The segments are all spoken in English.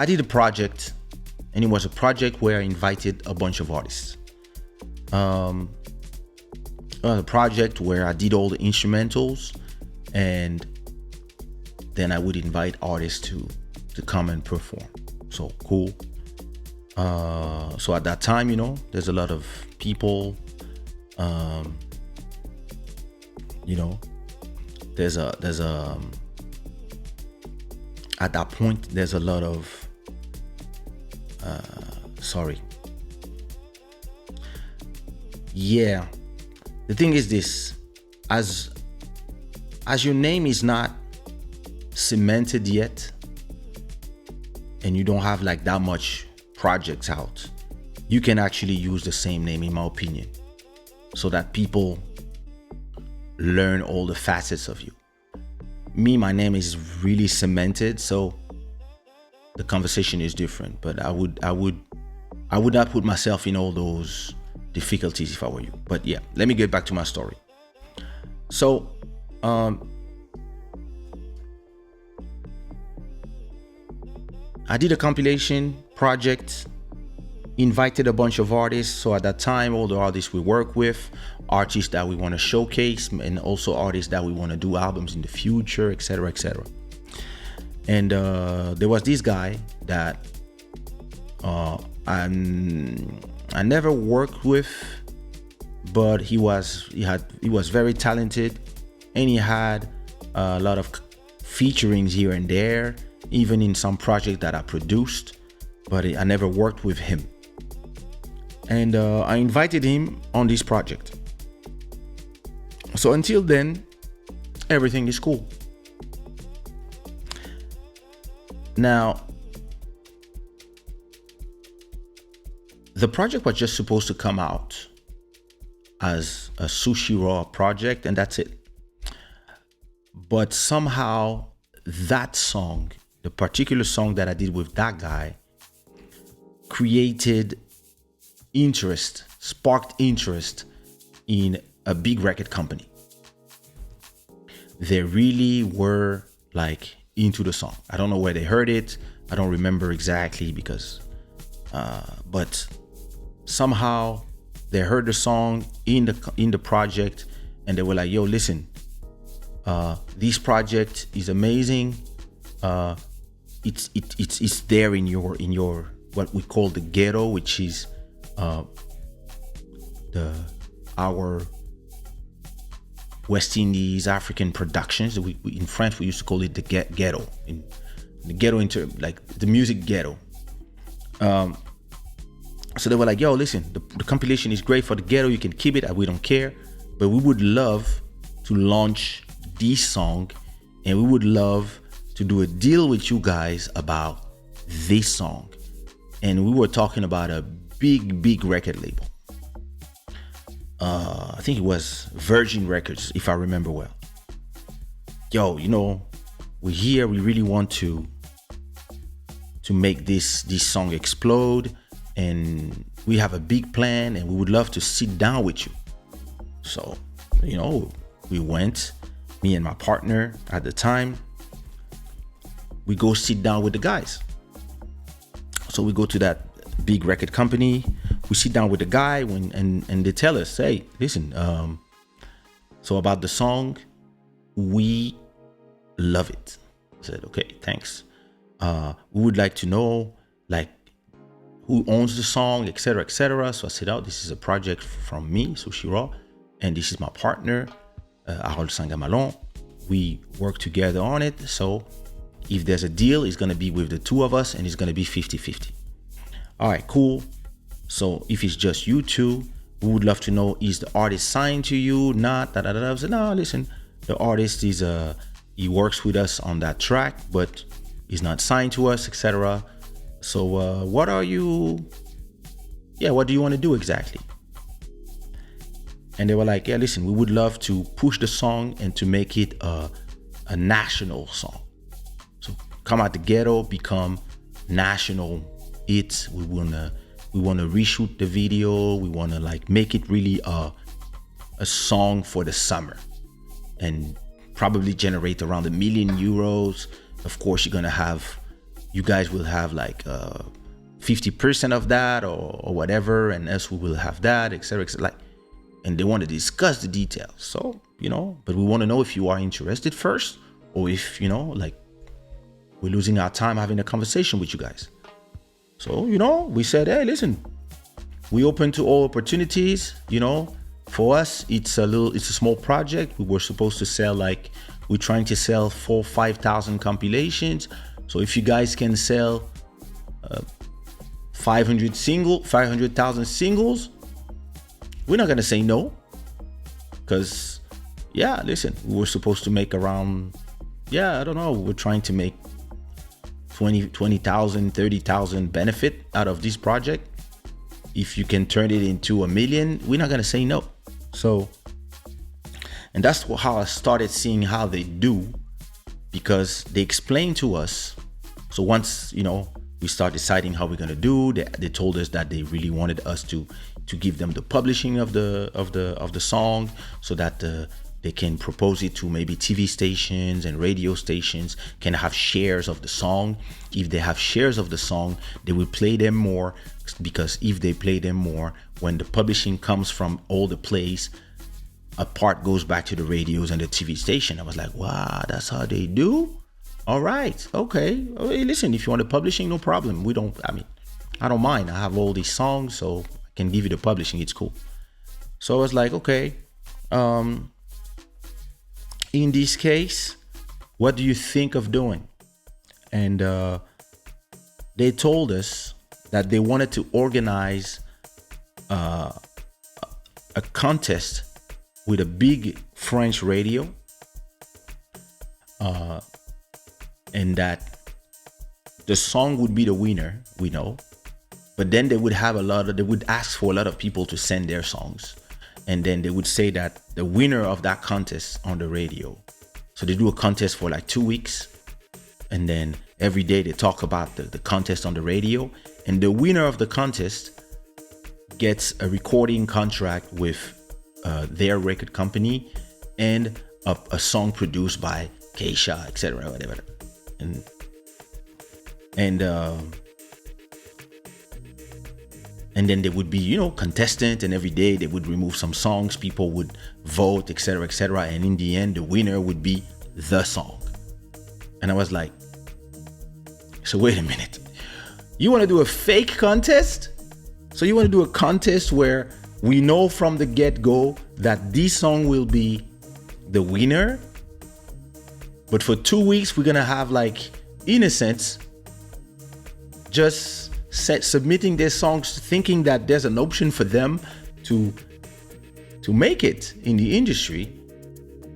I did a project, and it was a project where I invited a bunch of artists. It was a project where I did all the instrumentals, and then I would invite artists to come and perform. So cool. So at that time, there's a lot of people. There's a at that point there's a lot of yeah. The thing is this, as your name is not cemented yet, and you don't have like that much projects out, you can actually use the same name, in my opinion, so that people learn all the facets of you. My name is really cemented, so the conversation is different. But I would not put myself in all those difficulties if I were you. But yeah, let me get back to my story. So I did a compilation project, invited a bunch of artists. So at that time, all the artists we work with, artists that we want to showcase, and also artists that we want to do albums in the future, etc., etc. And there was this guy that I never worked with, but he was very talented, and he had a lot of featurings here and there, even in some project that I produced, but I never worked with him. And I invited him on this project. So until then, everything is cool. Now, the project was just supposed to come out as a Sushi Raw project, and that's it. But somehow that song, the particular song that I did with that guy, sparked interest in a big record company. They really were like into the song. I don't know where they heard it. I don't remember exactly but somehow they heard the song in the project, and they were like, "Yo, listen, this project is amazing. It's there in your what we call the ghetto, which is our West Indies African productions. We in French we used to call it the ghetto, in the ghetto, like the music ghetto. So they were like, "Yo, listen, the compilation is great for the ghetto. You can keep it. We don't care, but we would love to launch this song, and we would love to do a deal with you guys about this song." And we were talking about a big record label. I think it was Virgin Records, if I remember well. "Yo, we're here. We really want to make this song explode, and we have a big plan, and we would love to sit down with you." So, we went, me and my partner at the time, we go sit down with the guys. So we go to that big record company, we sit down with the guy, and they tell us, "Hey, listen, so about the song, we love it." I said, "Okay, thanks. We would like to know, like, who owns the song, etc., etc." So I said, "Oh, this is a project from me, Sushi Raw, and this is my partner, Harold Sangamalon. We work together on it. So if there's a deal, it's going to be with the two of us, and it's going to be 50-50. All right, cool. So if it's just you two, we would love to know, is the artist signed to you? Not, I said, "No, listen, the artist is, he works with us on that track, but he's not signed to us, etc. So what do you want to do exactly?" And they were like, "Yeah, listen, we would love to push the song and to make it a national song. So come out the ghetto, become national hits. We wanna reshoot the video. We wanna like make it really a song for the summer, and probably generate around €1 million. Of course, you're gonna have you guys will have like 50% of that or whatever, and us we will have that, etc., etc. Like, and they want to discuss the details. So, but we want to know if you are interested first, or if, like, we're losing our time having a conversation with you guys. So, we said, hey, listen, we open to all opportunities. For us, it's a small project. We were supposed to sell, like, we're trying to sell 4,000-5,000 compilations. So if you guys can sell 500,000 singles, we're not gonna say no. Because, listen, we were supposed to make around, I don't know, we're trying to make 20,000, 30,000 benefit out of this project. If you can turn it into 1 million, we're not gonna say no. So, and that's how I started seeing how they do, because they explain to us. So once, we start deciding how we're gonna do, they told us that they really wanted us to give them the publishing of the song, so that they can propose it to maybe TV stations and radio stations, can have shares of the song. If they have shares of the song, they will play them more, because if they play them more, when the publishing comes from all the plays, a part goes back to the radios and the TV station. I was like, wow, that's how they do? All right, okay. Oh, hey, listen, if you want the publishing, no problem. I don't mind. I have all these songs, so I can give you the publishing. It's cool. So I was like, okay, in this case, what do you think of doing? And they told us that they wanted to organize a contest with a big French radio, and that the song would be the winner, we know, but then they would ask for a lot of people to send their songs, and then they would say that the winner of that contest on the radio. So they do a contest for like 2 weeks, and then every day they talk about the contest on the radio, and the winner of the contest gets a recording contract with their record company, and a song produced by Kaysha, etc., whatever. And then there would be, contestant, and every day they would remove some songs, people would vote, etc., etc., and in the end, the winner would be the song. And I was like, so wait a minute, you want to do a fake contest? So you want to do a contest where we know from the get-go that this song will be the winner, but for 2 weeks we're gonna have, like, innocents just submitting their songs, thinking that there's an option for them to make it in the industry,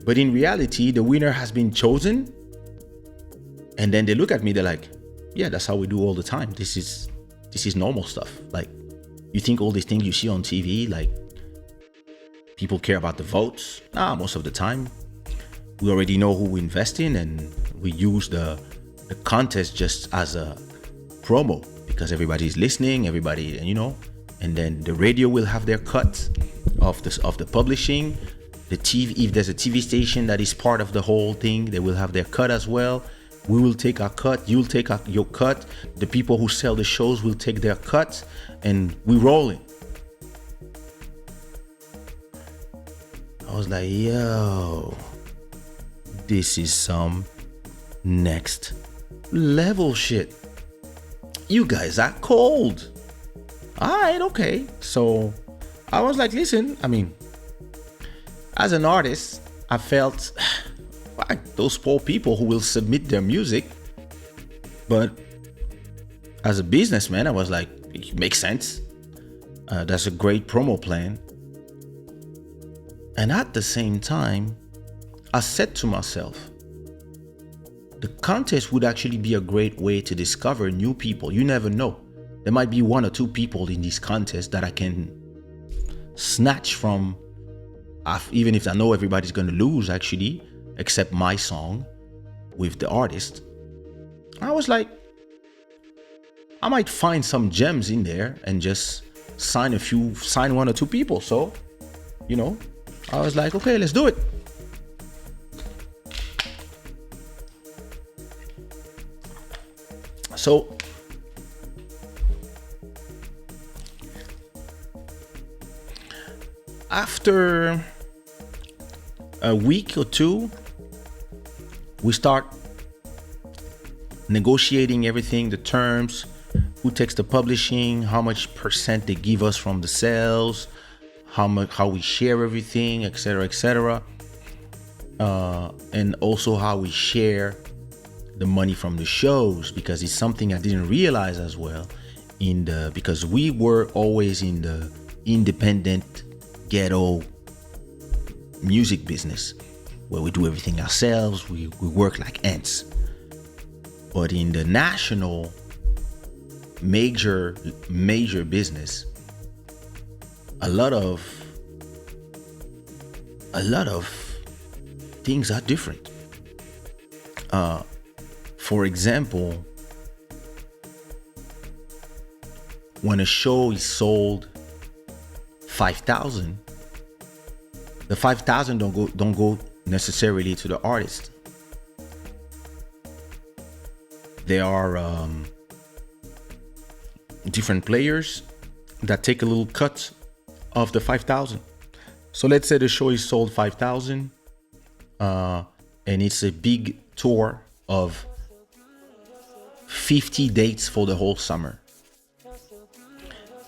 but in reality the winner has been chosen. And then they look at me, they're like, yeah, that's how we do all the time. This is normal stuff. Like, you think all these things you see on TV, like, people care about the votes? Nah, most of the time we already know who we invest in, and we use the contest just as a promo, because everybody's listening, everybody, and then the radio will have their cut of the publishing. The TV, if there's a TV station that is part of the whole thing, they will have their cut as well. We will take our cut, you'll take your cut, the people who sell the shows will take their cut, and we roll it. I was like, yo, this is some next level shit. You guys are cold. All right, okay. So I was like, listen, as an artist, I felt like those poor people who will submit their music. But as a businessman, I was like, it makes sense. That's a great promo plan. And at the same time, I said to myself, the contest would actually be a great way to discover new people. You never know. There might be 1 or 2 people in this contest that I can snatch from, even if I know everybody's going to lose, actually, except my song with the artist. I was like, I might find some gems in there and just sign 1 or 2 people. So, I was like, okay, let's do it. So after a week or two, we start negotiating everything, the terms, who takes the publishing, how much percent they give us from the sales, how we share everything, etc., etc., and also how we share the money from the shows, because it's something I didn't realize as well because we were always in the independent ghetto music business where we do everything ourselves, we work like ants. But in the national major business, a lot of things are different. For example, when a show is sold 5,000, the 5,000 don't go necessarily to the artist. There are different players that take a little cut of the 5,000. So let's say the show is sold 5,000, and it's a big tour of 50 dates for the whole summer,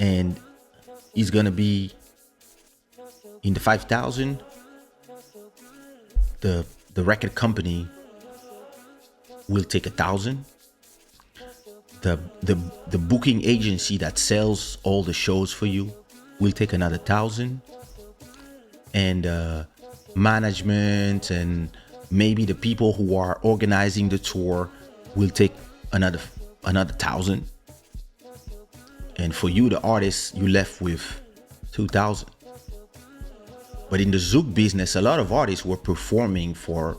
and it's gonna be in the 5,000. The record company will take 1,000. The booking agency that sells all the shows for you will take another 1,000, and management and maybe the people who are organizing the tour will take another 1,000, and for you, the artist, you left with 2,000. But in the Zouk business, a lot of artists were performing for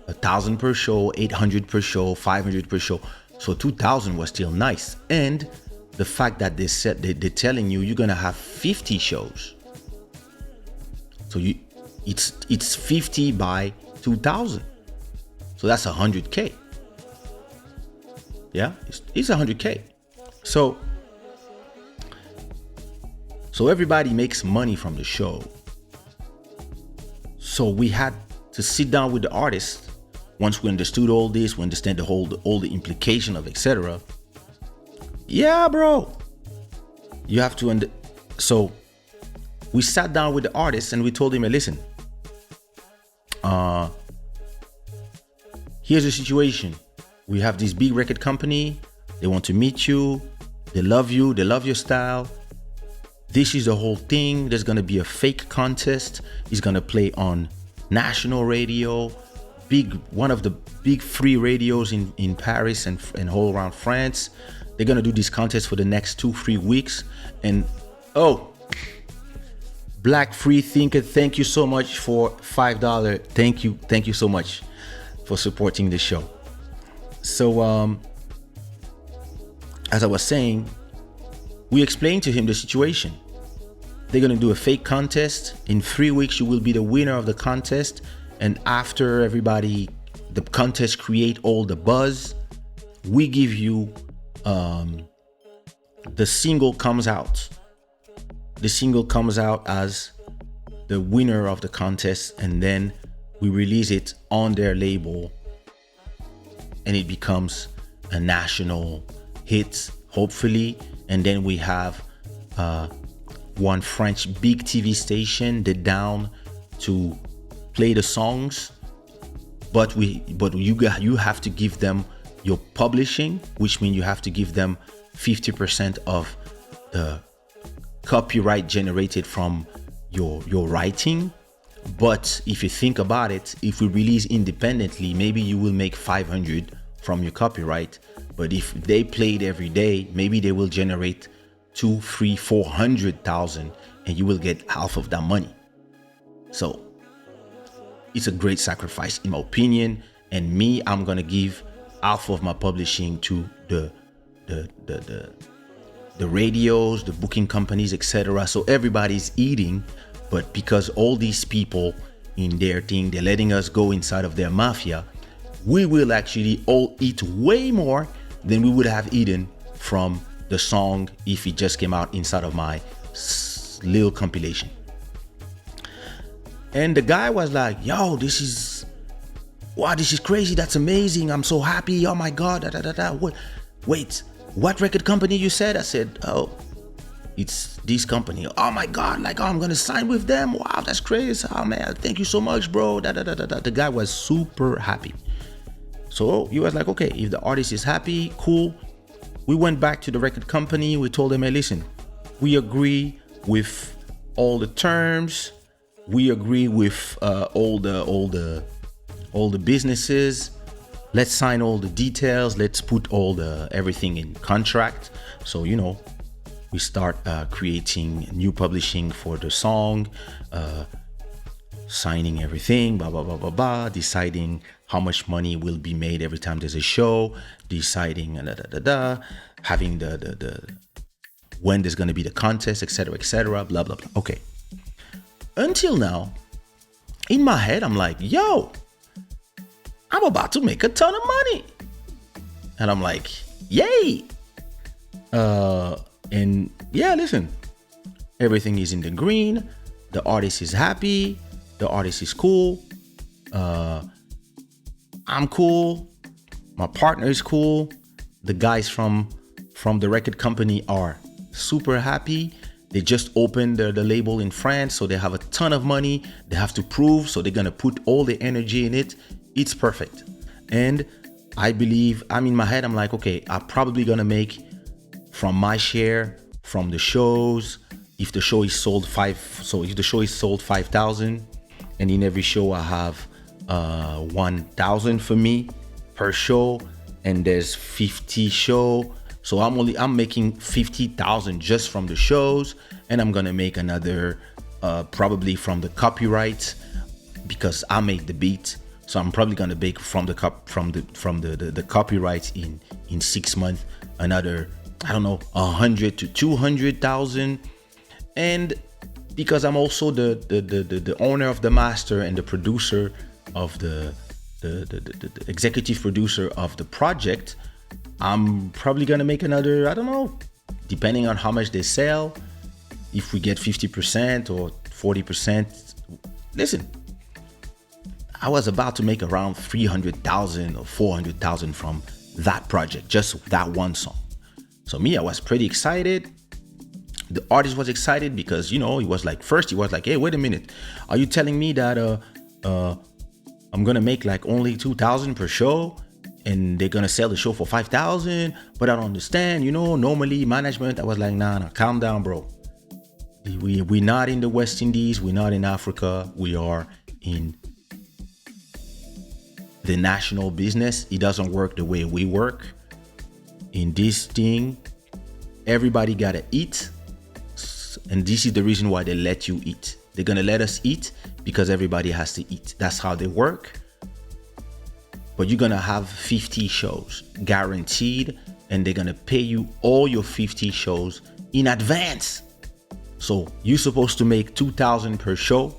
1,000 per show, 800 per show, 500 per show. So 2,000 was still nice. And the fact that they're telling you you're gonna have 50 shows. So it's 50 by 2,000. So that's 100K. Yeah, it's 100K. So everybody makes money from the show. So we had to sit down with the artist. Once we understood all this, we understand all the implication of etc. Yeah, bro. You have to so we sat down with the artist and we told him, listen, here's the situation. We have this big record company. They want to meet you. They love you. They love your style. This is the whole thing. There's going to be a fake contest. He's going to play on national radio, one of the big free radios in Paris and all around France. They're going to do this contest for the next 2-3 weeks. And Black Free Thinker, thank you so much for $5. Thank you so much for supporting the show. So as I was saying, we explained to him the situation. They're going to do a fake contest. In 3 weeks, you will be the winner of the contest. And after the contest create all the buzz, we give you, the single comes out. The single comes out as the winner of the contest. And then we release it on their label. And it becomes a national hit, hopefully. And then we have, one French big TV station, they're down to play the songs, but you have to give them your publishing, which means you have to give them 50% of the copyright generated from your writing. But if you think about it, if we release independently, maybe you will make 500 from your copyright. But if they play it every day, maybe they will generate 200,000, 300,000, 400,000, and you will get half of that money. So it's a great sacrifice in my opinion. And me, I'm gonna give half of my publishing to the radios, the booking companies, etc. So everybody's eating, but because all these people in their thing, they're letting us go inside of their mafia, we will actually all eat way more than we would have eaten from the song if it just came out inside of my little compilation. And the guy was like, yo, this is crazy. That's amazing. I'm so happy. Oh my God. Da, da, da, da. Wait, what record company you said? I said, oh, it's this company. Oh my God. Like, oh, I'm going to sign with them. Wow, that's crazy. Oh man, thank you so much, bro. Da, da, da, da, da. The guy was super happy. So he was like, okay, if the artist is happy, cool. We went back to the record company. We told them, hey, listen, we agree with all the terms. We agree with all the businesses. Let's sign all the details. Let's put everything in contract. So, we start creating new publishing for the song, signing everything, blah, blah, blah, blah, blah, deciding how much money will be made every time there's a show, deciding having the when there's going to be the contest, etc., blah, blah, blah. Okay. Until now, in my head, I'm like, yo, I'm about to make a ton of money. And I'm like, yay. And yeah, listen, everything is in the green. The artist is happy. The artist is cool. I'm cool. My partner is cool. The guys from the record company are super happy. They just opened the label in France, so they have a ton of money. They have to prove, so they're gonna put all the energy in it. It's perfect. And I believe, I'm in my head, I'm like, okay, I'm probably gonna make from my share from the shows. If the show is sold 5,000, and in every show I have 1,000 for me per show, and there's 50 show. So I'm making 50,000 just from the shows, and I'm gonna make another probably from the copyright because I made the beat. So I'm probably gonna make from the copyright in 6 months another, I don't know, 100 to 200,000. And because I'm also the owner of the master and the producer of the executive producer of the project, I'm probably gonna make another, I don't know, depending on how much they sell. If we get 50% or 40%, listen, I was about to make around 300,000 or 400,000 from that project, just that one song. So me, I was pretty excited. The artist was excited because, he was like, hey, wait a minute. Are you telling me that I'm gonna make like only 2,000 per show and they're gonna sell the show for 5,000? But I don't understand, normally management. I was like, nah, calm down, bro. We're not in the West Indies. We're not in Africa. We are in the national business. It doesn't work the way we work. In this thing, everybody gotta eat. And this is the reason why they let you eat. They're gonna let us eat because everybody has to eat. That's how they work. But you're gonna have 50 shows guaranteed, and they're gonna pay you all your 50 shows in advance. So you're supposed to make 2,000 per show.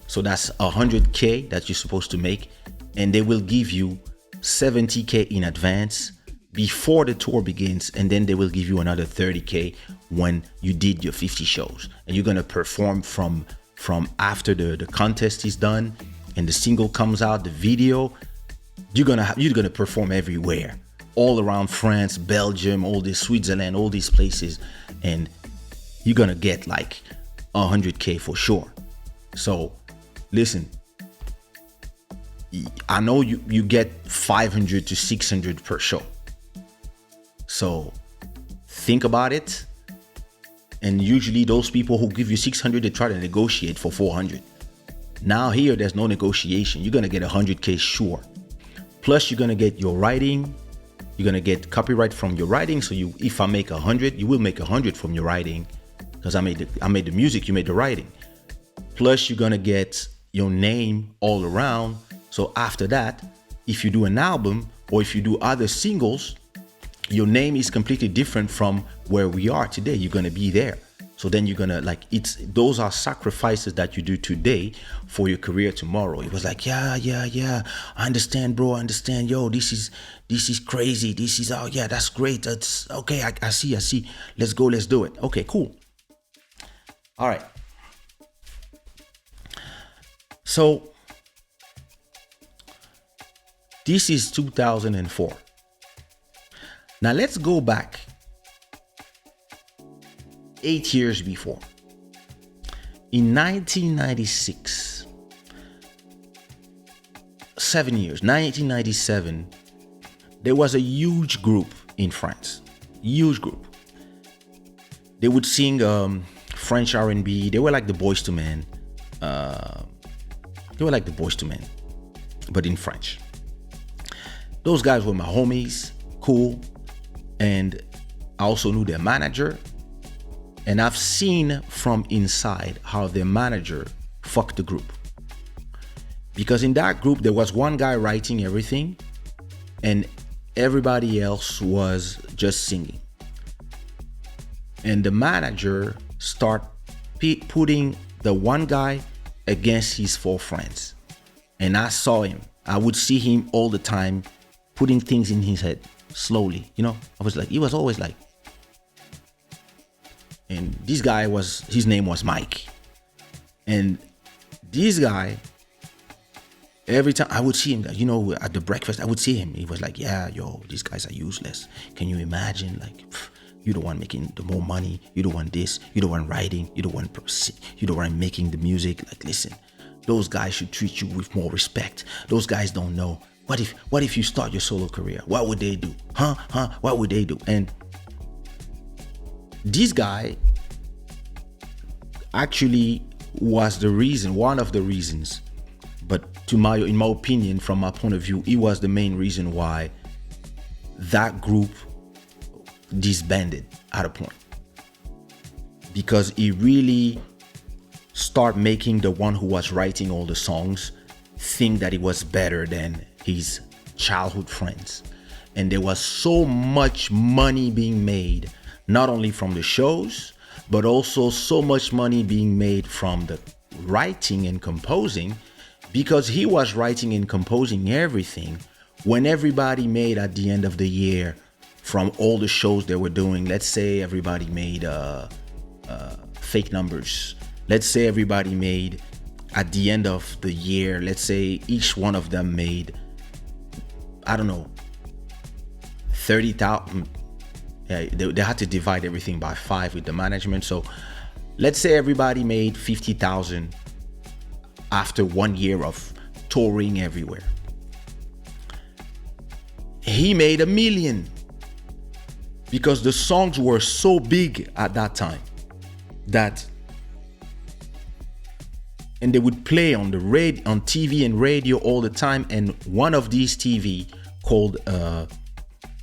So that's 100K that you're supposed to make. And they will give you 70K in advance before the tour begins, and then they will give you another 30K when you did your 50 shows. And you're gonna perform from after the contest is done and the single comes out, the video. You're gonna perform everywhere, all around France, Belgium, all this, Switzerland, all these places, and you're gonna get like 100K for sure. So listen, I know you get 500 to 600 per show. So think about it. And usually those people who give you 600, they try to negotiate for 400. Now here, there's no negotiation. You're gonna get 100K sure. Plus you're gonna get your writing. You're gonna get copyright from your writing. So if I make 100, you will make 100 from your writing, because I made the music, you made the writing. Plus you're gonna get your name all around. So after that, if you do an album or if you do other singles, your name is completely different from where we are today. You're gonna be there. So then you're gonna like, it's those are sacrifices that you do today for your career tomorrow. It was like, yeah, I understand, bro, I understand. Yo, this is crazy. This is, oh yeah, that's great. That's okay. I see. Let's go. Let's do it. Okay, cool. All right. So this is 2004. Now let's go back 8 years before. In 1996, 7 years, 1997, there was a huge group in France. Huge group. They would sing French R&B. They were like the Boys to Men. But in French. Those guys were my homies, cool. And I also knew their manager. And I've seen from inside how their manager fucked the group. Because in that group, there was one guy writing everything and everybody else was just singing. And the manager start putting the one guy against his 4 friends. And I saw him. I would see him all the time putting things in his head slowly. You know, he was always like, and this guy his name was Mike. And this guy, every time I would see him, you know, at the breakfast, I would see him. He was like, yeah, yo, these guys are useless. Can you imagine? Like, you the one making the more money. You the one this. You the one writing. You the one making the music. Like, listen, those guys should treat you with more respect. Those guys don't know. What if you start your solo career? What would they do? What would they do? And this guy actually was one of the reasons, but in my opinion, from my point of view, he was the main reason why that group disbanded at a point. Because he really started making the one who was writing all the songs think that he was better than his childhood friends. And there was so much money being made, not only from the shows, but also so much money being made from the writing and composing, because he was writing and composing everything. When everybody made at the end of the year from all the shows they were doing, let's say everybody made fake numbers. Let's say everybody made at the end of the year, let's say each one of them made, I don't know, 30,000. They had to divide everything by 5 with the management. So let's say everybody made 50,000 after 1 year of touring everywhere. He made $1 million because the songs were so big at that time and they would play on on TV and radio all the time. And one of these TV called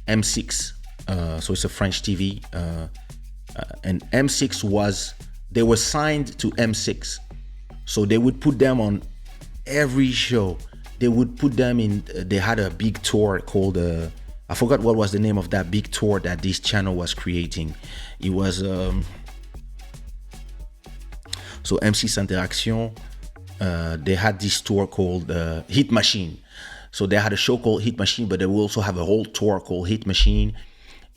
M6. So it's a French TV, and M6 they were signed to M6. So they would put them on every show. They would put them in, they had a big tour called, I forgot what was the name of that big tour that this channel was creating. It was, so M6 Interaction, they had this tour called Hit Machine. So they had a show called Hit Machine, but they will also have a whole tour called Hit Machine.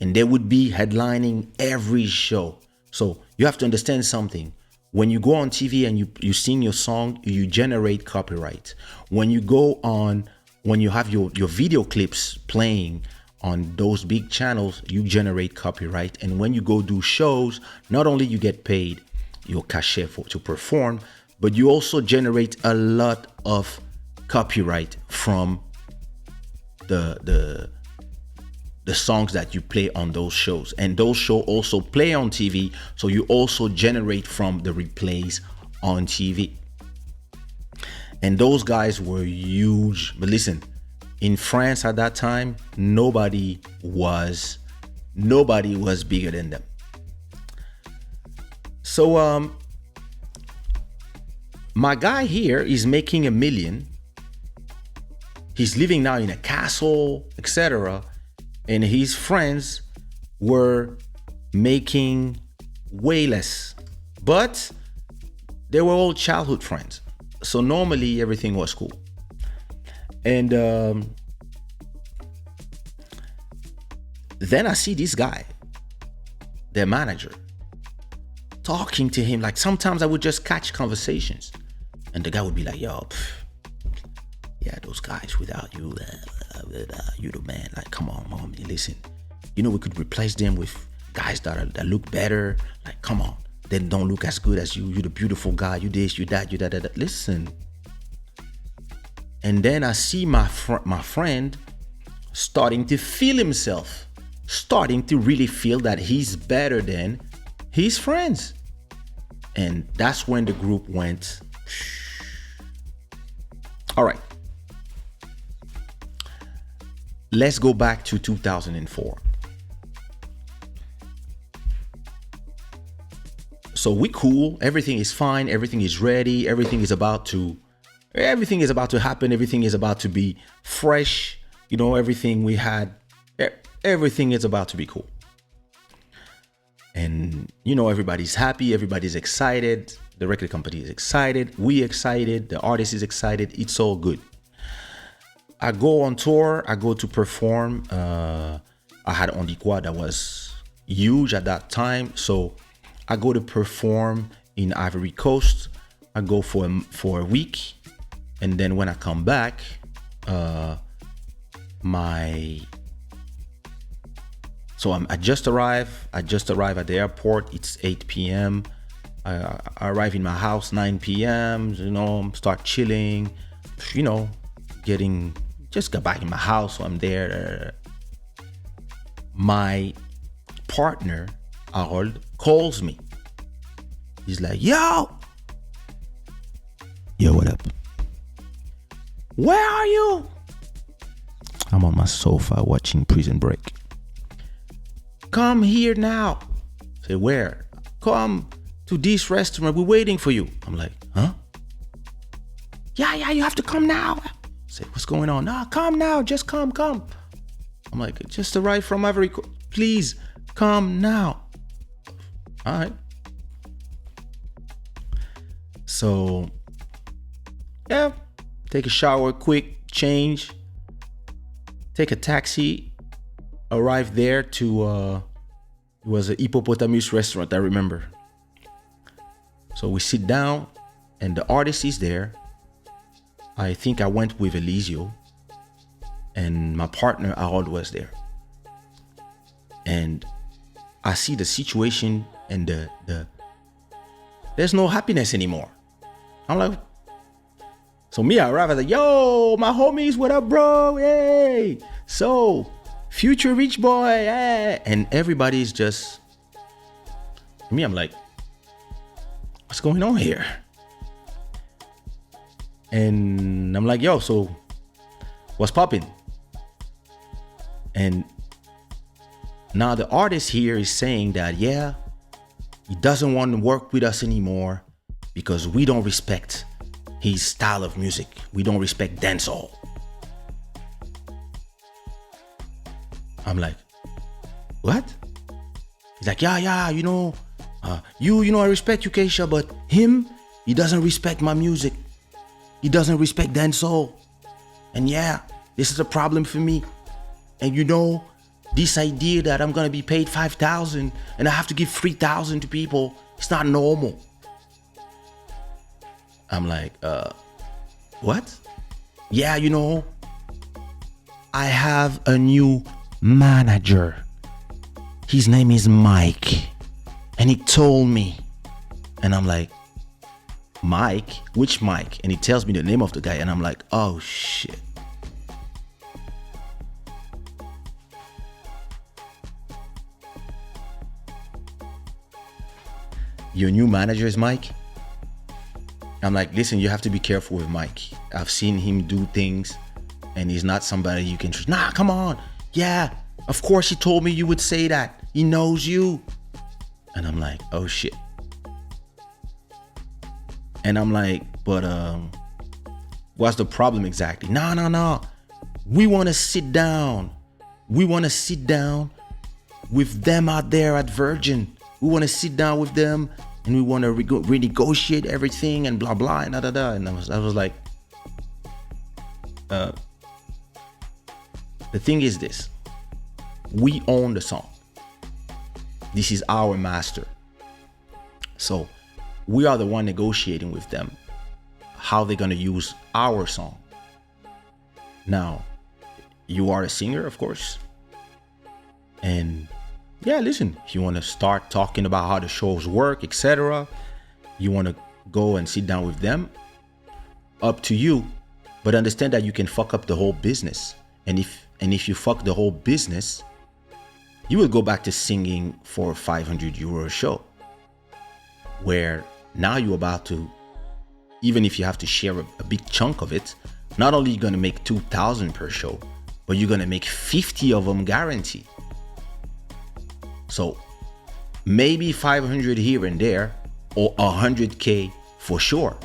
And they would be headlining every show. So you have to understand something. When you go on TV and you sing your song, you generate copyright. When you have your video clips playing on those big channels, you generate copyright. And when you go do shows, not only you get paid your cachet to perform, but you also generate a lot of copyright from the songs that you play on those shows. And those shows also play on TV, so you also generate from the replays on TV. And those guys were huge. But listen, in France at that time, nobody was bigger than them. So my guy here is making $1 million. He's living now in a castle, etc. And his friends were making way less but they were all childhood friends. So normally everything was cool. And then I see this guy, their manager, talking to him. Like sometimes I would just catch conversations and the guy would be like, yo, yeah, those guys without you, you the man. Like, come on, mom, listen. You know, we could replace them with guys that look better. Like, come on. They don't look as good as you. You're the beautiful guy. You this, you that, you that. Listen. And then I see my friend starting to feel himself, starting to really feel that he's better than his friends. And that's when the group went, all right. Let's go back to 2004. So we cool, everything is fine, everything is ready, everything is about to happen, everything is about to be fresh, you know, everything is about to be cool. And you know, everybody's happy, everybody's excited, the record company is excited, we excited, the artist is excited, it's all good. I go on tour, I go to perform. I had Ondiqua that was huge at that time, so I go to perform in Ivory Coast. I go for a week, and then when I come back, I just arrived at the airport. It's 8 p.m. I arrive in my house 9 p.m. You know, start chilling. You know, just got back in my house, so I'm there. My partner, Harold, calls me. He's like, yo, what up? Where are you? I'm on my sofa watching Prison Break. Come here now. I say, where? Come to this restaurant. We're waiting for you. I'm like, huh? Yeah, you have to come now. I say, what's going on? No, come now. Just come. I'm like, just arrived from Ivory Coast. Please come now. All right. So, yeah, take a shower, quick change, take a taxi, arrive there to, it was a hippopotamus restaurant, I remember. So we sit down and the artist is there. I think I went with Elisio and my partner Harold was there. And I see the situation and there's no happiness anymore. I'm like, so me, I arrive, I was like, yo, my homies, what up, bro? Hey, so future rich boy, hey. And everybody's just, me, I'm like, what's going on here? And I'm like, yo, so what's popping? And now the artist here is saying that, yeah, he doesn't want to work with us anymore because we don't respect his style of music. We don't respect dancehall. I'm like, what? He's like, yeah, you know, I respect you, Kaysha, but him, he doesn't respect my music. He doesn't respect dancehall. And yeah, this is a problem for me. And you know, this idea that I'm gonna be paid $5,000 and I have to give $3,000 to people, it's not normal. I'm like, what? Yeah, you know, I have a new manager. His name is Mike. And he told me. And I'm like, Mike? Which Mike? And he tells me the name of the guy. And I'm like, oh shit. Your new manager is Mike? I'm like, listen, you have to be careful with Mike. I've seen him do things and he's not somebody you can trust. Nah, come on. Yeah, of course he told me you would say that. He knows you. And I'm like, oh shit. And I'm like, but what's the problem exactly? No. We want to sit down. We want to sit down with them out there at Virgin. We want to sit down with them and we want to renegotiate everything and blah blah and da da da. And I was like, the thing is this: we own the song. This is our master. So we are the one negotiating with them how they're gonna use our song. Now, you are a singer, of course, and yeah, listen, if you want to start talking about how the shows work, etc., you want to go and sit down with them, up to you. But understand that you can fuck up the whole business. And if you fuck the whole business, you will go back to singing for €500 a show, where now you're about to, even if you have to share a big chunk of it, not only you're going to make 2,000 per show, but you're going to make 50 of them guaranteed. So maybe 500 here and there, or 100K for sure.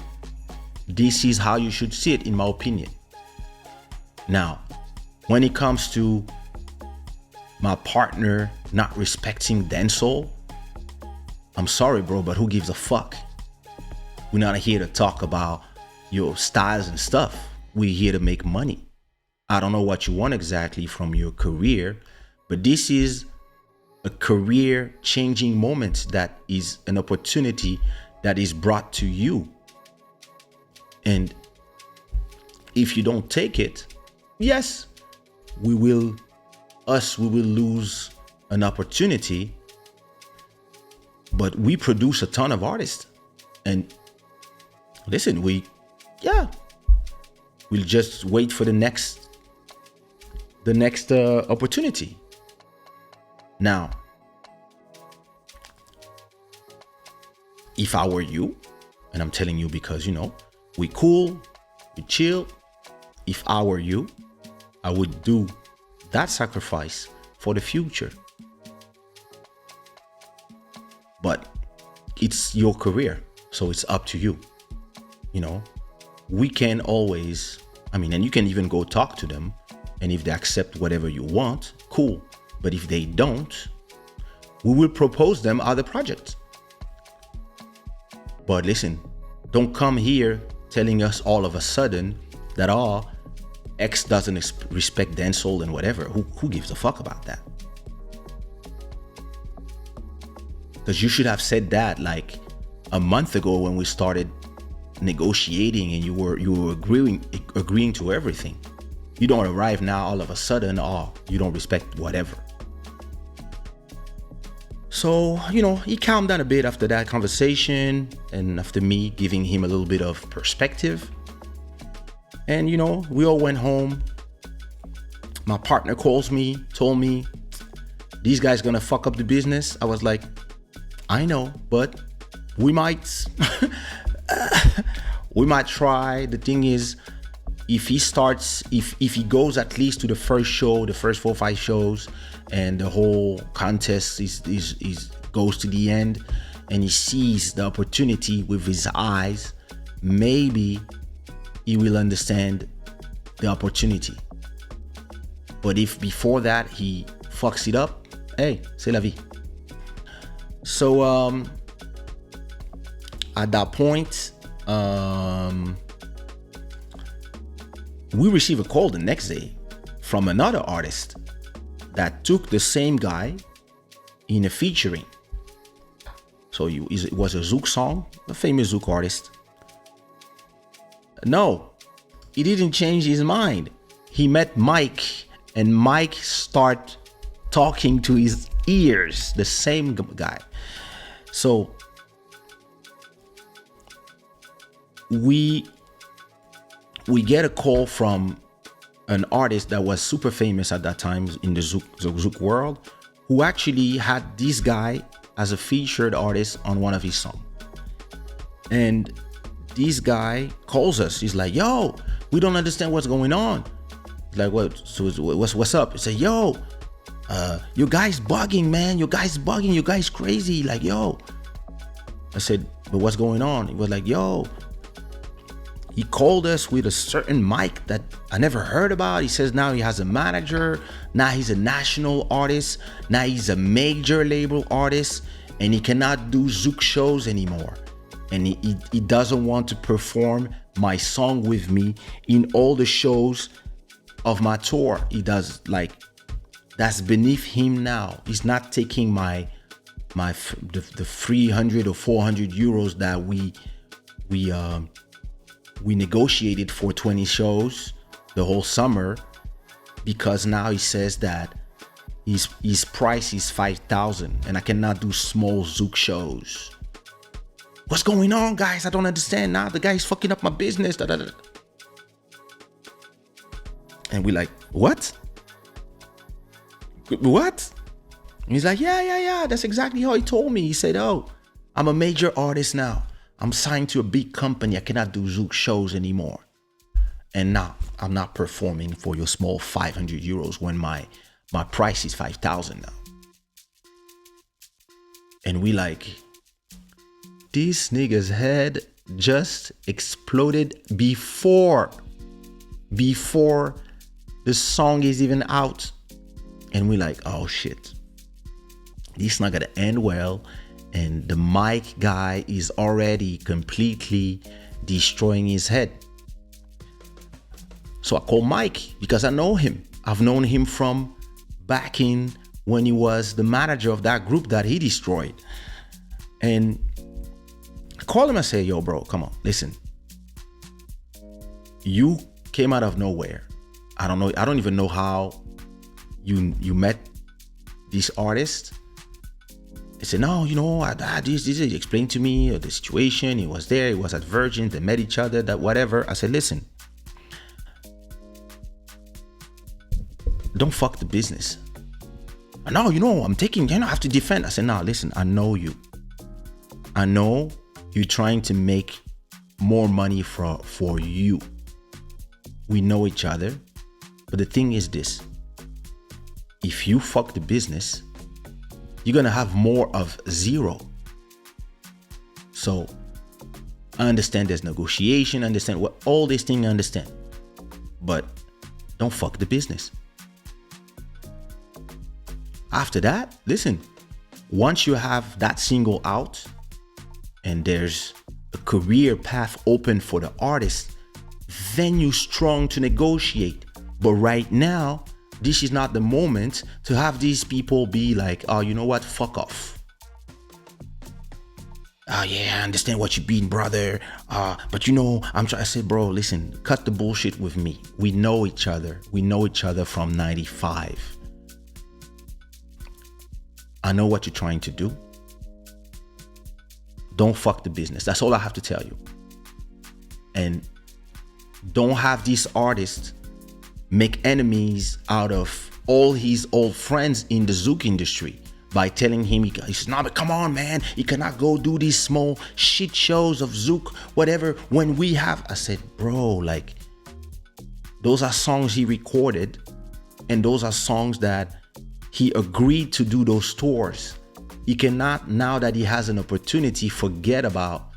This is how you should see it, in my opinion. Now, when it comes to my partner not respecting dancehall, I'm sorry, bro, but who gives a fuck? We're not here to talk about your styles and stuff. We're here to make money. I don't know what you want exactly from your career, but this is a career changing moment that is an opportunity that is brought to you. And if you don't take it, yes, we will lose an opportunity, but we produce a ton of artists. And listen, we'll just wait for the next opportunity. Now, if I were you, and I'm telling you because, we cool, we chill. If I were you, I would do that sacrifice for the future. But it's your career, so it's up to you. We can always, and you can even go talk to them, and if they accept whatever you want, cool. But if they don't, we will propose them other projects. But listen, don't come here telling us all of a sudden that X doesn't respect dancehall and whatever. Who gives a fuck about that? Because you should have said that like a month ago when we started negotiating, and you were agreeing to everything. You don't arrive now all of a sudden, you don't respect whatever. So, he calmed down a bit after that conversation and after me giving him a little bit of perspective. And, we all went home. My partner calls me, told me, these guys gonna fuck up the business. I was like, I know, but we might, we might try. The thing is, if he goes at least to the first show, the first 4 or 5 shows, and the whole contest goes to the end, and he sees the opportunity with his eyes, maybe he will understand the opportunity. But if before that he fucks it up, hey, c'est la vie. So at that point, we received a call the next day from another artist that took the same guy in a featuring. So it was a Zouk song, a famous Zouk artist. No, he didn't change his mind. He met Mike, and Mike start talking to his ears, the same guy. So we get a call from an artist that was super famous at that time in the Zouk world, who actually had this guy as a featured artist on one of his songs. And this guy calls us. He's like, yo, we don't understand what's going on. Like, what? So what's up? He said, yo, your guy's bugging, man. Your guy's bugging. Your guy's crazy. Like, yo. I said, but what's going on? He was like, yo, he called us with a certain mic that I never heard about. He says now he has a manager. Now he's a national artist. Now he's a major label artist. and he cannot do Zouk shows anymore. And he doesn't want to perform my song with me in all the shows of my tour. He does, like, that's beneath him now. He's not taking the 300 or 400 euros that we negotiated for 20 shows the whole summer, because now he says that his price is 5,000 and I cannot do small Zouk shows. What's going on, guys? I don't understand. Now the guy's fucking up my business. Da, da, da. And we're like, what? What? And he's like, yeah. That's exactly how he told me. He said, oh, I'm a major artist now. I'm signed to a big company. I cannot do Zouk shows anymore. And now I'm not performing for your small 500 euros when my price is 5,000 now. And we like, this nigga's head just exploded before the song is even out. And we like, oh shit, this is not gonna end well. And the mic guy is already completely destroying his head. So I call Mike because I know him. I've known him from back in when he was the manager of that group that he destroyed. And I call him and say, yo, bro, come on, listen. You came out of nowhere. I don't know. I don't even know how you met this artist. He said, no, you know, this he explained to me the situation. He was there. He was at Virgin. They met each other, that whatever. I said, listen, don't fuck the business. No, you know, I'm taking, I have to defend. I said, no, listen, I know you. I know you're trying to make more money for you. We know each other. But the thing is this, if you fuck the business, you're going to have more of zero. So I understand there's negotiation, understand what all these things I understand, but don't fuck the business. After that, listen, once you have that single out and there's a career path open for the artist, then you're strong to negotiate. But right now, this is not the moment to have these people be like, oh, you know what? Fuck off. Oh, yeah, I understand what you mean, brother. But you know, I'm trying to say, bro, listen, cut the bullshit with me. We know each other. We know each other from 95. I know what you're trying to do. Don't fuck the business. That's all I have to tell you. And don't have these artists make enemies out of all his old friends in the Zouk industry by telling him, he's not, come on, man, you cannot go do these small shit shows of Zouk, whatever, when we have. I said, bro, like, those are songs he recorded, and those are songs that he agreed to do those tours. He cannot, now that he has an opportunity, forget about.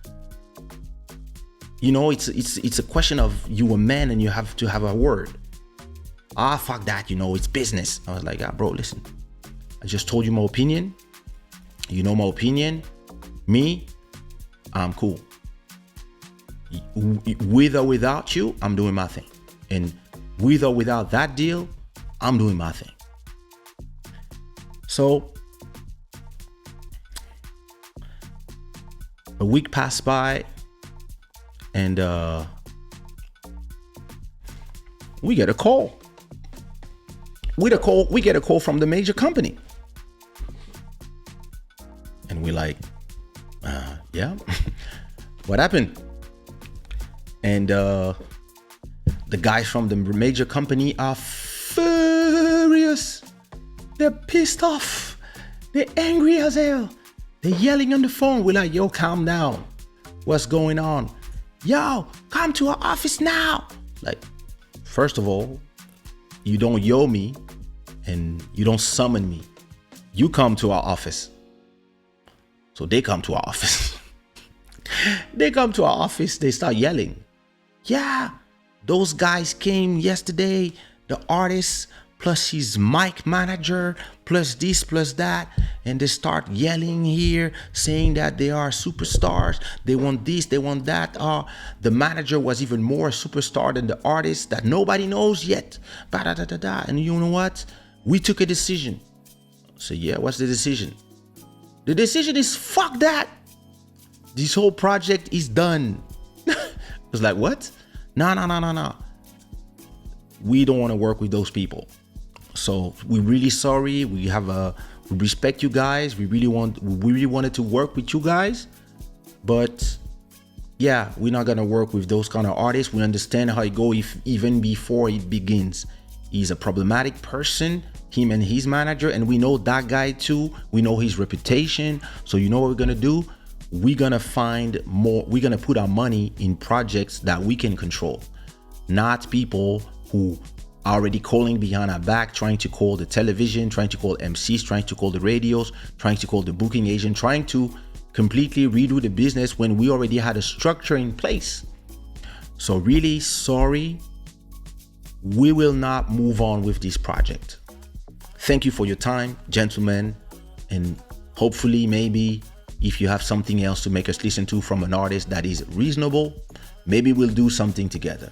You know, it's a question of you a man and you have to have a word. Fuck that, you know, it's business. I was like, bro, listen, I just told you my opinion. You know my opinion. Me, I'm cool. With or without you, I'm doing my thing. And with or without that deal, I'm doing my thing. So a week passed by and we get a call. We get a call from the major company. And we're like, yeah, what happened? And the guys from the major company are furious. They're pissed off. They're angry as hell. They're yelling on the phone. We're like, yo, calm down. What's going on? Yo, come to our office now. Like, first of all, you don't yo me and you don't summon me. You come to our office. So they come to our office. They come to our office. They start yelling. Yeah, those guys came yesterday. The artists plus his mic manager, plus this, plus that. And they start yelling here, saying that they are superstars. They want this, they want that. The manager was even more a superstar than the artist that nobody knows yet. Ba-da-da-da-da. And you know what? We took a decision. So yeah, what's the decision? The decision is fuck that. This whole project is done. I was like, what? No. We don't want to work with those people. So we're really sorry. We respect you guys. We really wanted to work with you guys. But yeah, we're not gonna work with those kind of artists. We understand how it goes even before it begins. He's a problematic person, him and his manager, and we know that guy too. We know his reputation. So you know what we're gonna do? We're gonna find more. We're gonna put our money in projects that we can control, not people who are already calling behind our back, trying to call the television, trying to call MCs, trying to call the radios, trying to call the booking agent, trying to completely redo the business when we already had a structure in place. So really sorry. We will not move on with this project. Thank you for your time, gentlemen, and hopefully maybe if you have something else to make us listen to from an artist that is reasonable, maybe we'll do something together.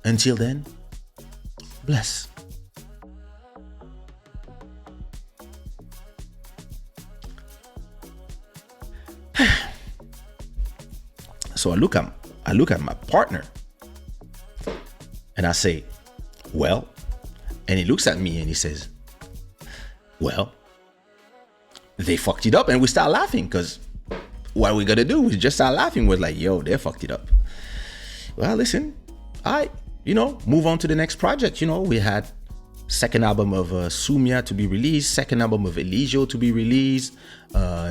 Until then, bless. So I look at my partner and I say, well, and he looks at me and he says, well, they fucked it up. And we start laughing because what are we gonna do? We just start laughing. We're like, yo, they fucked it up. Well, listen, move on to the next project. We had second album of Sumia to be released, second album of Eligio to be released,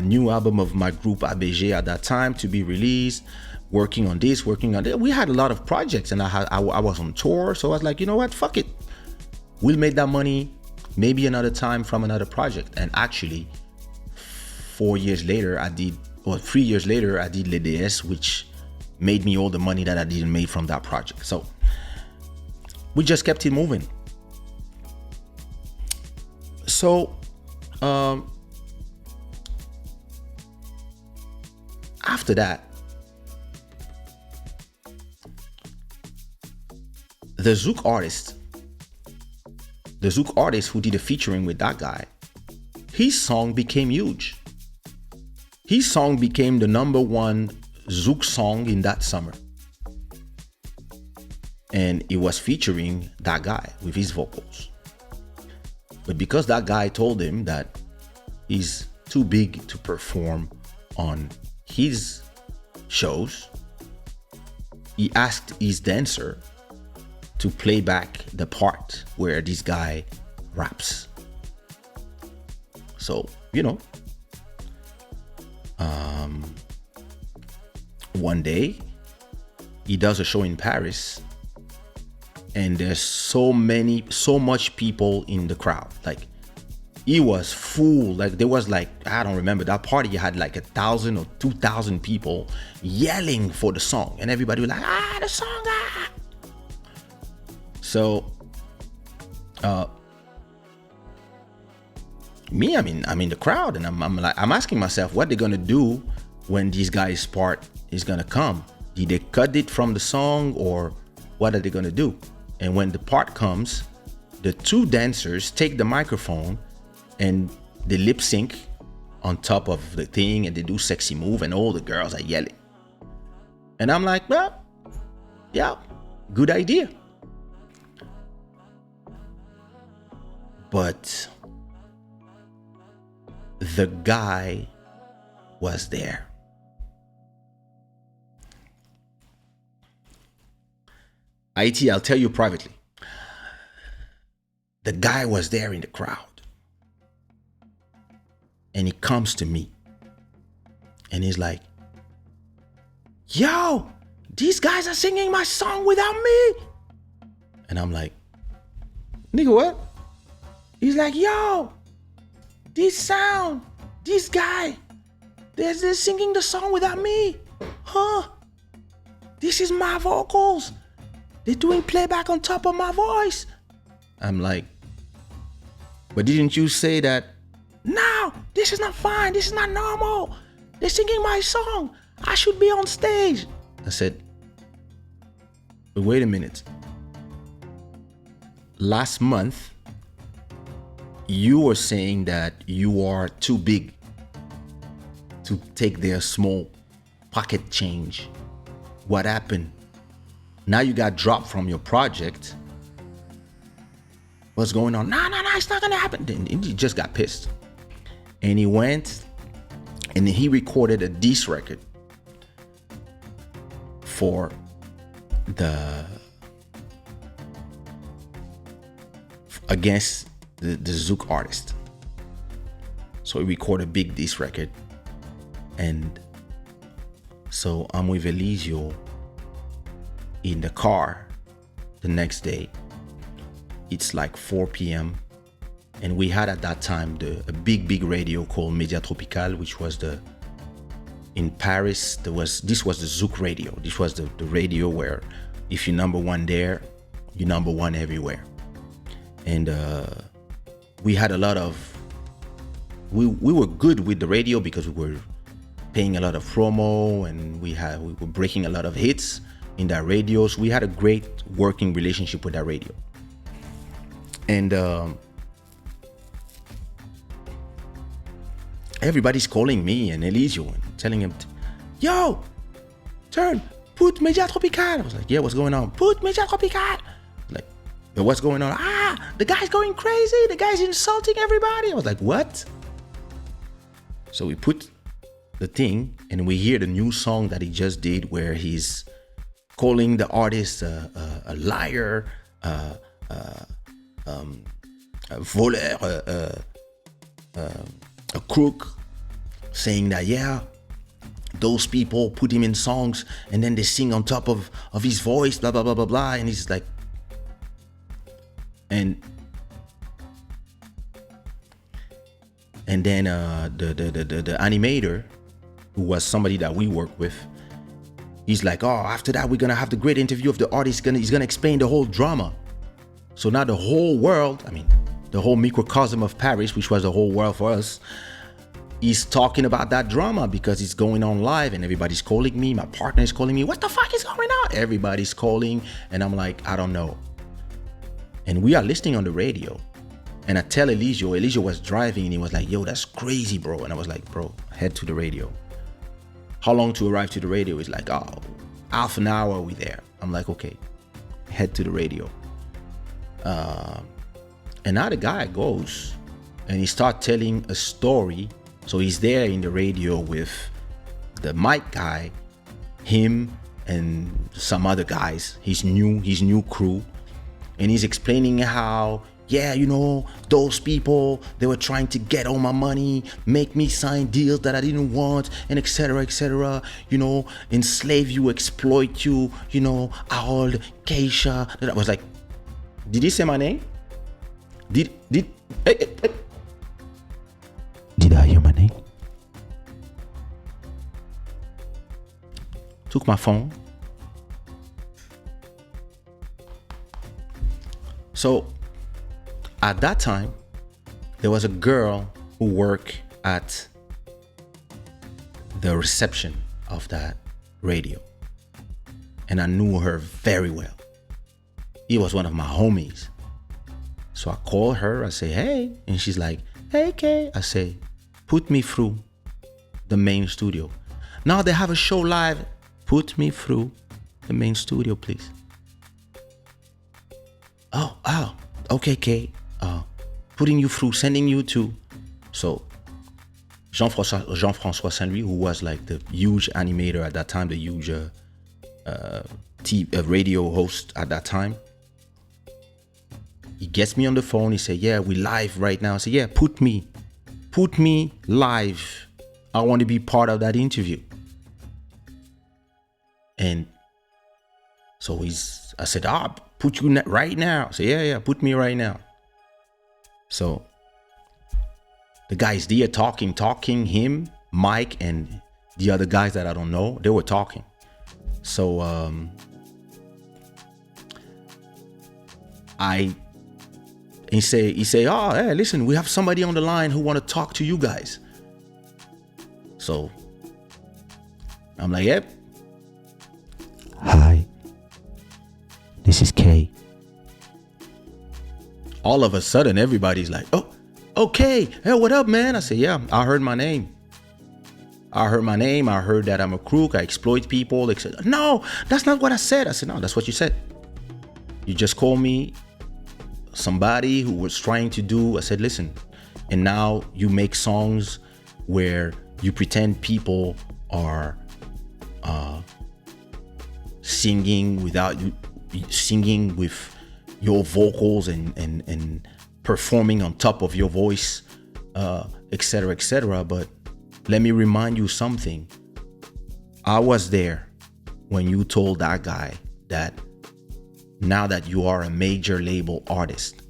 new album of my group ABG at that time to be released, working on this, working on that. We had a lot of projects and I was on tour. So I was like, you know what, fuck it. We'll make that money maybe another time from another project. And actually 3 years later, I did Les DS, which made me all the money that I didn't make from that project. So we just kept it moving. So after that, the Zouk artist who did a featuring with that guy, his song became huge. His song became the #1 Zouk song in that summer. And it was featuring that guy with his vocals. But because that guy told him that he's too big to perform on his shows, he asked his dancer to play back the part where this guy raps. So, one day he does a show in Paris and there's so much people in the crowd. Like, it was full. Like, there was I don't remember, that party had 1,000 or 2,000 people yelling for the song, and everybody was like, the song, So me, I'm in the crowd, and I'm asking myself what they're gonna do when these guys' part is gonna come. Did they cut it from the song, or what are they gonna do? And when the part comes, the two dancers take the microphone and they lip sync on top of the thing, and they do sexy move, and all the girls are yelling. And I'm like, well, yeah, good idea. But the guy was there. I'll tell you privately. The guy was there in the crowd. And he comes to me. And he's like, yo, these guys are singing my song without me. And I'm like, nigga, what? He's like, yo, this guy, they're singing the song without me. Huh? This is my vocals. They're doing playback on top of my voice. I'm like, But didn't you say that, no, this is not fine, this is not normal. They're singing my song. I should be on stage. I said, but wait a minute. Last month, you were saying that you are too big to take their small pocket change. What happened? Now you got dropped from your project. What's going on? No, it's not gonna happen. Then he just got pissed. And he went and he recorded a diss record for against the Zouk artist. So he recorded a big diss record. And so I'm with Elisio in the car the next day. It's like 4 p.m. And we had at that time a big radio called Media Tropical, which was in Paris. This was the Zouk radio. This was the radio where if you're number one there, you're number one everywhere. And we had a lot of, we were good with the radio because we were paying a lot of promo, and we were breaking a lot of hits in that radio. So we had a great working relationship with that radio. And everybody's calling me and Elisio and telling him, yo, put Media Tropical. I was like, yeah, what's going on? Put Media Tropical. Like, what's going on? The guy's going crazy. The guy's insulting everybody. I was like, what? So we put the thing and we hear the new song that he just did where he's calling the artist a liar, a voleur, a crook, saying that, yeah, those people put him in songs and then they sing on top of his voice, blah, blah, blah, blah, blah. And he's like, and then the animator, who was somebody that we work with, he's like, oh, after that, we're going to have the great interview of the artist. He's going to explain the whole drama. So now the whole world, the whole microcosm of Paris, which was the whole world for us, is talking about that drama because it's going on live and everybody's calling me. My partner is calling me. What the fuck is going on? Everybody's calling. And I'm like, I don't know. And we are listening on the radio. And I tell Elisio was driving and he was like, yo, that's crazy, bro. And I was like, bro, head to the radio. How long to arrive to the radio? He's like, oh, half an hour we there. I'm like, okay, head to the radio. And now the guy goes and he starts telling a story. So he's there in the radio with the mic guy, him and some other guys, his new crew. And he's explaining how, yeah, those people, they were trying to get all my money, make me sign deals that I didn't want, and etc., enslave you, exploit you, Harold, Kaysha. I was like, did he say my name? Did I hear my name? Took my phone. So at that time, there was a girl who worked at the reception of that radio. And I knew her very well. He was one of my homies. So I call her, I say, hey. And she's like, hey, Kay. I say, put me through the main studio. Now they have a show live. Put me through the main studio, please. Oh, okay, Kay. Putting you through, sending you to. So Jean-François Saint-Louis, who was like the huge animator at that time, the huge radio host at that time, he gets me on the phone. He said, yeah, we live right now. I said, yeah, put me live. I want to be part of that interview. And so I said, put you right now. I said, yeah, put me right now. So the guys there talking, him, Mike, and the other guys that I don't know, they were talking. So he say, oh, hey, listen, we have somebody on the line who want to talk to you guys. So I'm like, yep. Hi, this is Kay. All of a sudden, everybody's like, oh, okay. Hey, what up, man? I said, yeah, I heard my name. I heard that I'm a crook. I exploit people. They said, no, that's not what I said. I said, no, that's what you said. You just called me somebody who was trying to do. I said, listen, and now you make songs where you pretend people are singing without you, singing with your vocals and performing on top of your voice, etc., etc. But let me remind you something. I was there when you told that guy that now that you are a major label artist,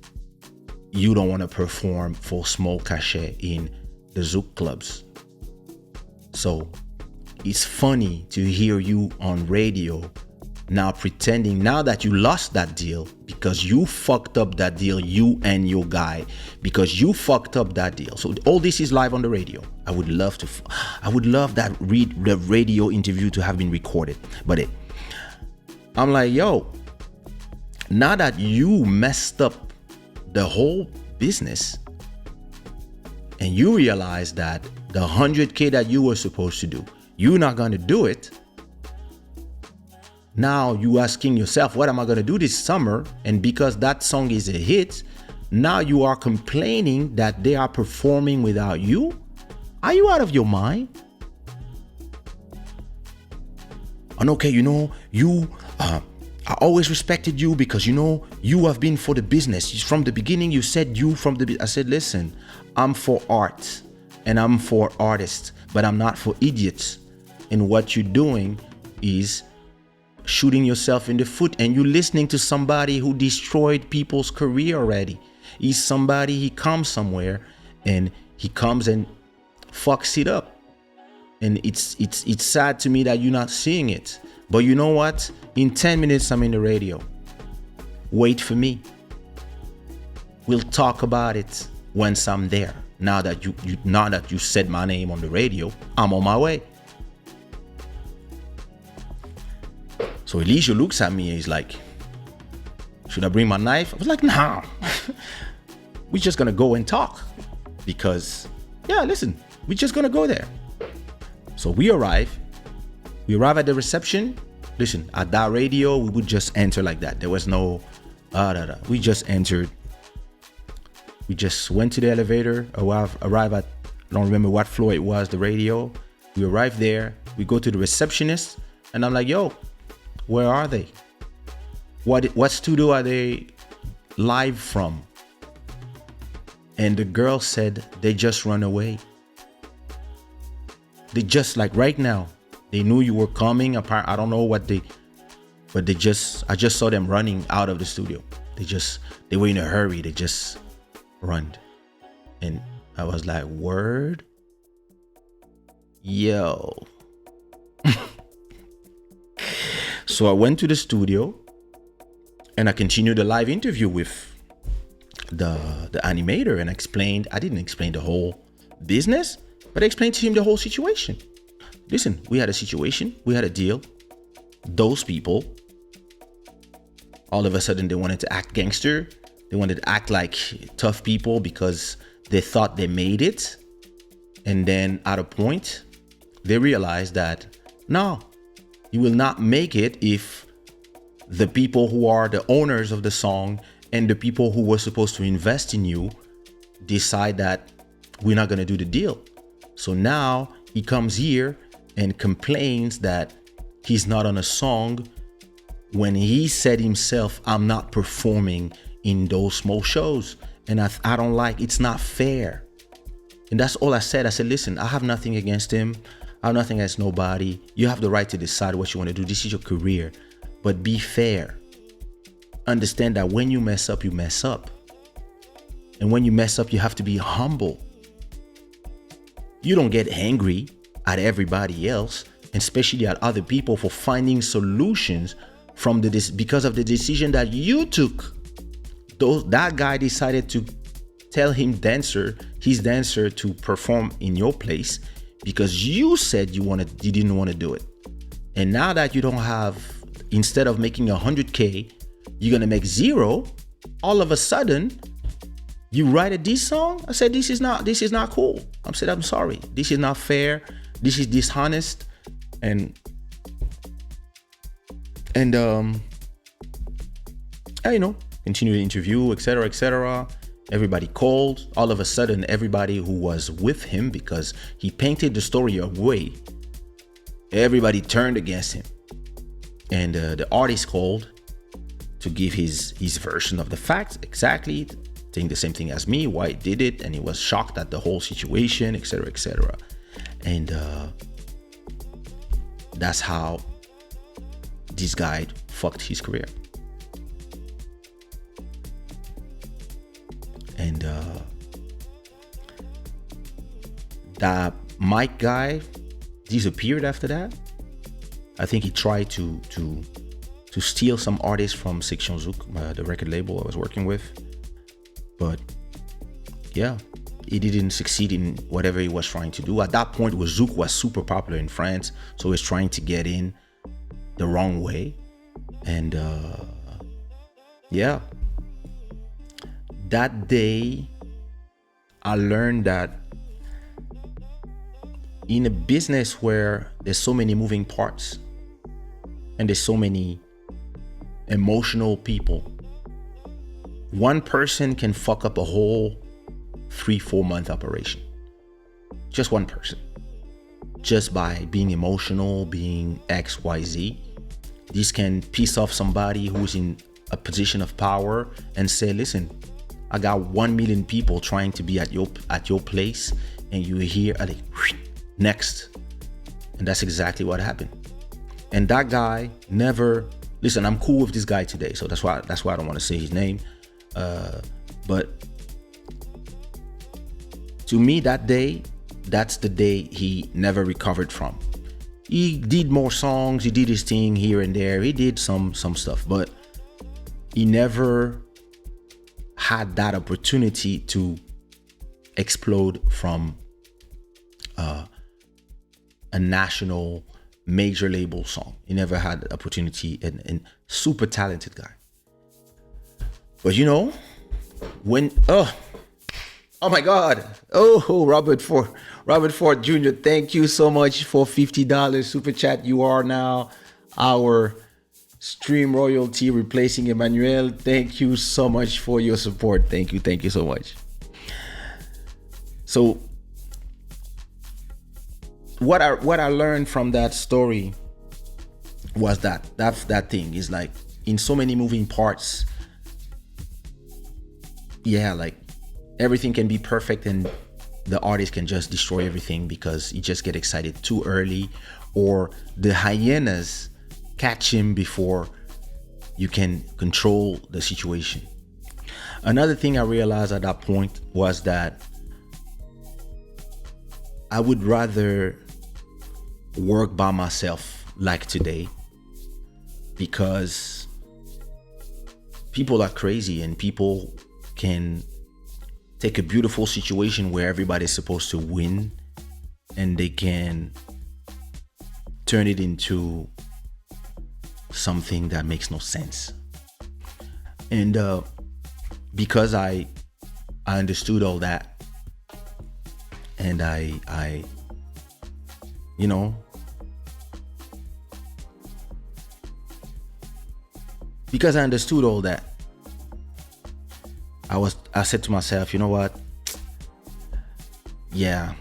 you don't want to perform for small cachet in the Zouk clubs. So it's funny to hear you on radio now pretending now that you lost that deal because you fucked up that deal, you and your guy, because you fucked up that deal. So all this is live on the radio. I would love that the radio interview to have been recorded. But I'm like, yo, now that you messed up the whole business and you realize that the 100K that you were supposed to do, you're not going to do it. Now you asking yourself, what am I going to do this summer? And because that song is a hit, now you are complaining that they are performing without you? Are you out of your mind? And okay, I always respected you because, you have been for the business. From the beginning, you said I said, listen, I'm for art and I'm for artists, but I'm not for idiots. And what you're doing is shooting yourself in the foot, and you're listening to somebody who destroyed people's career already. He's somebody, he comes somewhere and he comes and fucks it up. And it's sad to me that you're not seeing it. But you know what? In 10 minutes, I'm in the radio. Wait for me. We'll talk about it once I'm there. Now that you said my name on the radio, I'm on my way. So Elijah looks at me and he's like, should I bring my knife? I was like, nah. We're just gonna go and talk. Because, listen, we're just gonna go there. So we arrive at the reception. Listen, at that radio, we would just enter like that. There was no, we just entered. We just went to the elevator, arrived at, I don't remember what floor it was, the radio. We arrived there, we go to the receptionist, and I'm like, yo, where are they? What studio are they live from? And the girl said, they just run away. They just, like right now, they knew you were coming. I don't know what I just saw them running out of the studio. They were in a hurry. They just run. And I was like, word? Yo. So I went to the studio and I continued the live interview with the animator and I didn't explain the whole business, but I explained to him the whole situation. Listen, we had a situation, we had a deal. Those people, all of a sudden they wanted to act gangster. They wanted to act like tough people because they thought they made it. And then at a point, they realized that, no, you will not make it if the people who are the owners of the song and the people who were supposed to invest in you decide that we're not going to do the deal. So now he comes here and complains that he's not on a song when he said himself, I'm not performing in those small shows. And I don't like, it's not fair. And that's all I said. I said, listen, I have nothing against him. I have nothing against nobody. You have the right to decide what you want to do. This is your career. But be fair. Understand that when you mess up, you mess up. And when you mess up, you have to be humble. You don't get angry at everybody else, and especially at other people for finding solutions from because of the decision that you took. that guy decided to tell his dancer to perform in your place because you said you didn't want to do it. And now that you don't have, instead of making 100K, you're gonna make zero. All of a sudden, you write a diss song. I said, this is not cool. I said, I'm sorry. This is not fair. This is dishonest. And continue the interview, etc., etc. Everybody called. All of a sudden, everybody who was with him, because he painted the story away, everybody turned against him. And the artist called to give his version of the facts, exactly, saying the same thing as me, why he did it, and he was shocked at the whole situation, etc., etc. And that's how this guy fucked his career. And that Mike guy disappeared after that. I think he tried to steal some artists from Section Zouk, the record label I was working with. But yeah, he didn't succeed in whatever he was trying to do. At that point, Zouk was super popular in France, so he was trying to get in the wrong way. And yeah, that day I learned that in a business where there's so many moving parts and there's so many emotional people, one person can fuck up a whole 3-4 month operation. Just one person. Just by being emotional, being XYZ. This can piss off somebody who's in a position of power and say, listen, I got 1 million people trying to be at your place, and you here at next. And that's exactly what happened. And that guy never, listen, I'm cool with this guy today, so that's why I don't want to say his name. But to me, that day, that's the day he never recovered from. He did more songs, he did his thing here and there, he did some stuff, but he never had that opportunity to explode from a national major label song. He never had the opportunity, and super talented guy. But when oh my God, Robert Ford Jr., thank you so much for $50 super chat. You are now our stream royalty, replacing Emmanuel. Thank you so much for your support. Thank you so much. So what I learned from that story was that thing is like, in so many moving parts, yeah, like everything can be perfect and the artist can just destroy everything because you just get excited too early, or the hyenas catch him before you can control the situation. Another thing I realized at that point was that I would rather work by myself like today, because people are crazy and people can take a beautiful situation where everybody's supposed to win and they can turn it into something that makes no sense. And because I understood all that, and I because I understood all that, I said to myself, you know what? Yeah,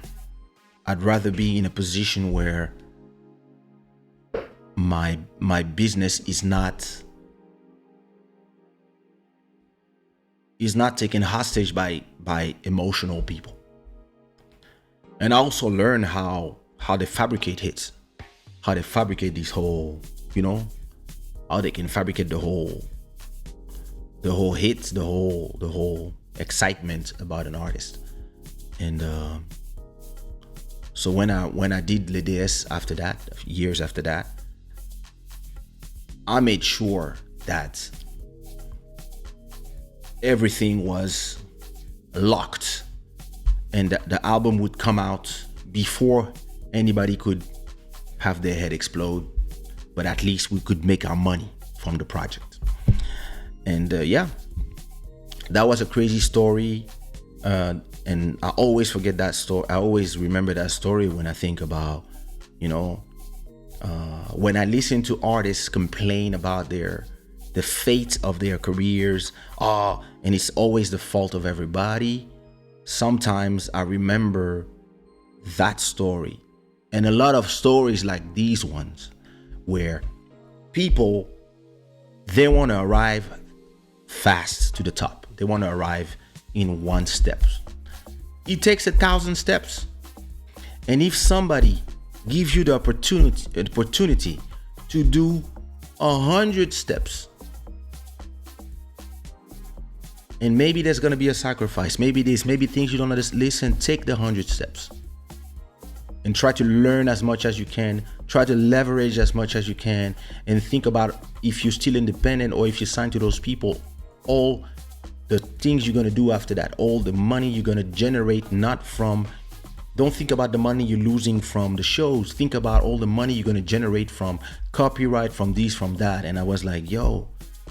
I'd rather be in a position where my business is not taken hostage by emotional people. And I also learned how they fabricate hits, how they fabricate this whole, how they can fabricate the whole hits, the whole excitement about an artist. And so when I did Les DS after that, years after that, I made sure that everything was locked, and the album would come out before anybody could have their head explode, but at least we could make our money from the project. And yeah, that was a crazy story, and I always forget that story. I always remember that story when I think about, when I listen to artists complain about the fate of their careers, and it's always the fault of everybody. Sometimes I remember that story, and a lot of stories like these ones, where people, they want to arrive fast to the top. They want to arrive in one step. It takes 1,000 steps. And if somebody gives you the opportunity to do 100 steps, and maybe there's gonna be a sacrifice, maybe things you don't understand, listen, take the 100 steps and try to learn as much as you can, try to leverage as much as you can, and think about, if you're still independent or if you sign to those people, all the things you're gonna do after that, all the money you're gonna generate, don't think about the money you're losing from the shows, think about all the money you're gonna generate from copyright, from this, from that. And I was like, yo,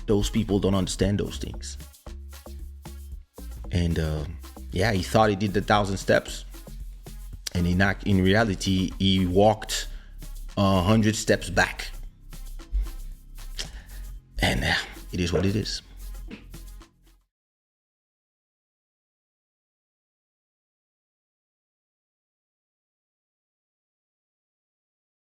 those people don't understand those things. And yeah, he thought he did the 1,000 steps, and in reality, he walked 100 steps back. And it is what it is.